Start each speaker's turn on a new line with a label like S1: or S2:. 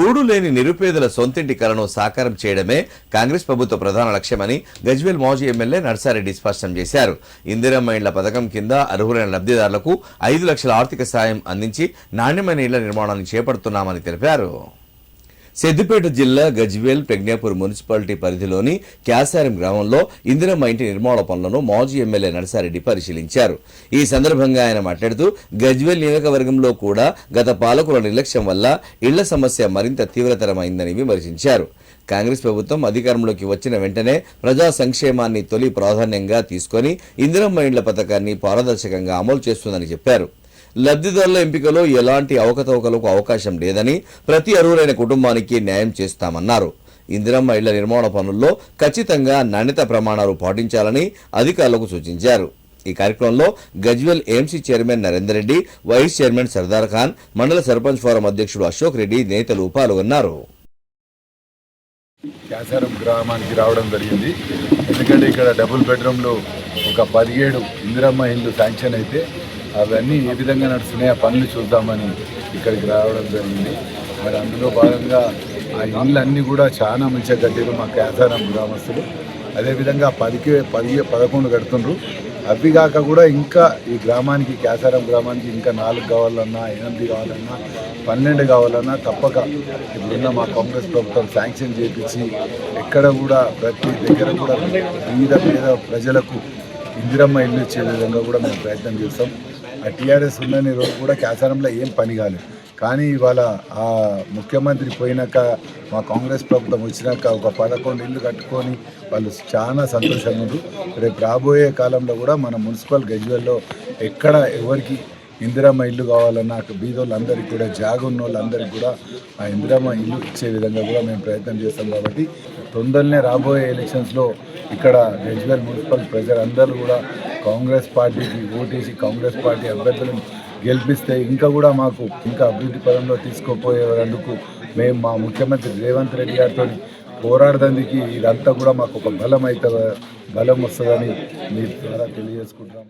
S1: గూడు లేని నిరుపేదల సొంతింటి కలను సాకారం చేయడమే కాంగ్రెస్ ప్రభుత్వ ప్రధాన లక్ష్యమని గజ్వేల్ మాజీ ఎమ్మెల్యే నర్సారెడ్డి స్పష్టం చేశారు. ఇందిరమ్మ ఇండ్ల పథకం కింద అర్హులైన లబ్ధిదారులకు 5 లక్షల ఆర్థిక సాయం అందించి నాణ్యమైన ఇళ్ల నిర్మాణాన్ని చేపడుతున్నామని తెలిపారు. సిద్దిపేట జిల్లా గజ్వేల్ ప్రజ్ఞాపూర్ మున్సిపాలిటీ పరిధిలోని క్యాసారం గ్రామంలో ఇందిరమ్మ ఇంటి నిర్మాణ పనులను మాజీ ఎమ్మెల్యే నర్సారెడ్డి పరిశీలించారు. ఈ సందర్భంగా ఆయన మాట్లాడుతూ గజ్వేల్ నియోజకవర్గంలో కూడా గత పాలకుల నిర్లక్ష్యం వల్ల ఇళ్ల సమస్య మరింత తీవ్రతరమైందని విమర్శించారు. కాంగ్రెస్ ప్రభుత్వం అధికారంలోకి వచ్చిన వెంటనే ప్రజా సంక్షేమాన్ని తొలి ప్రాధాన్యంగా తీసుకుని ఇందిరమ్మ ఇండ్ల పథకాన్ని పారదర్శకంగా అమలు చేస్తుందని చెప్పారు. లబ్ధిదారుల ఎంపికలో ఎలాంటి అవకతవకలకు అవకాశం లేదని, ప్రతి అర్హులైన కుటుంబానికి న్యాయం చేస్తామన్నారు. ఇందిరమ్మ ఇళ్ల నిర్మాణ పనుల్లో ఖచ్చితంగా నాణ్యత ప్రమాణాలు పాటించాలని అధికారులకు సూచించారు. ఈ కార్యక్రమంలో Gajwel AMC chairman Narender Reddy, vice chairman Sardar Khan, మండల సర్పంచ్ ఫోరం అధ్యక్షుడు అశోక్ రెడ్డి నేతలు పాల్గొన్నారు.
S2: క్యాసారం గ్రామానికి రావడం జరిగింది. ఎందుకంటే ఇక్కడ డబుల్ బెడ్రూమ్లు ఒక 17 ఇందిరమ్మ ఇల్లు శాంక్షన్ అయితే అవన్నీ ఏ విధంగా నడుస్తున్నాయి ఆ పనులు చూద్దామని ఇక్కడికి రావడం జరిగింది. మరి అందులో భాగంగా ఆ ఇళ్ళన్నీ కూడా చాలా మంచిగా కట్టారు మా క్యాసారం గ్రామస్తులు. అదేవిధంగా 11 కడుతుండ్రు. అవి కాక కూడా ఇంకా ఈ గ్రామానికి క్యాసారం గ్రామానికి ఇంకా 4 కావాలన్నా, 8 కావాలన్నా, 12 కావాలన్నా తప్పక ఇప్పుడున్న మా కాంగ్రెస్ ప్రభుత్వం శాంక్షన్ చేయించి ఎక్కడ కూడా ప్రతి దగ్గర కూడా పేద ప్రజలకు ఇందిరమ్మ ఇల్లు ఇచ్చే విధంగా కూడా మేము ప్రయత్నం చేస్తాం. ఆ టీఆర్ఎస్ ఉన్నన్ని రోజు కూడా క్యాసారంలో ఏం పని కాలేదు. కానీ ఇవాళ ఆ ముఖ్యమంత్రి పోయినాక మా కాంగ్రెస్ ప్రభుత్వం వచ్చినాక ఒక 11 ఇళ్ళు కట్టుకొని వాళ్ళు చాలా సంతోషంగా ఉన్నారు. రేపు రాబోయే కాలంలో కూడా మన మున్సిపల్ గజ్వేల్లో ఎక్కడ ఎవరికి ఇందిరమ్మ ఇల్లు కావాలన్నా బీదోళ్ళందరికీ కూడా ఉన్న వాళ్ళందరికీ కూడా ఆ ఇందిరమ్మ ఇల్లు ఇచ్చే విధంగా కూడా మేము ప్రయత్నం చేస్తాం. కాబట్టి తొందరనే రాబోయే ఎలక్షన్స్లో ఇక్కడ గజ్వేల్ మున్సిపల్ ప్రజలందరూ కూడా కాంగ్రెస్ పార్టీకి ఓటేసి కాంగ్రెస్ పార్టీ అభ్యర్థులను గెలిపిస్తే ఇంకా కూడా మాకు ఇంకా అభివృద్ధి పదంలో తీసుకుపోయేందుకు మేము మా ముఖ్యమంత్రి రేవంత్ రెడ్డి గారితో పోరాడడానికి ఇదంతా కూడా మాకు ఒక బలం వస్తుందని మీ ద్వారా తెలియజేసుకుంటున్నాం.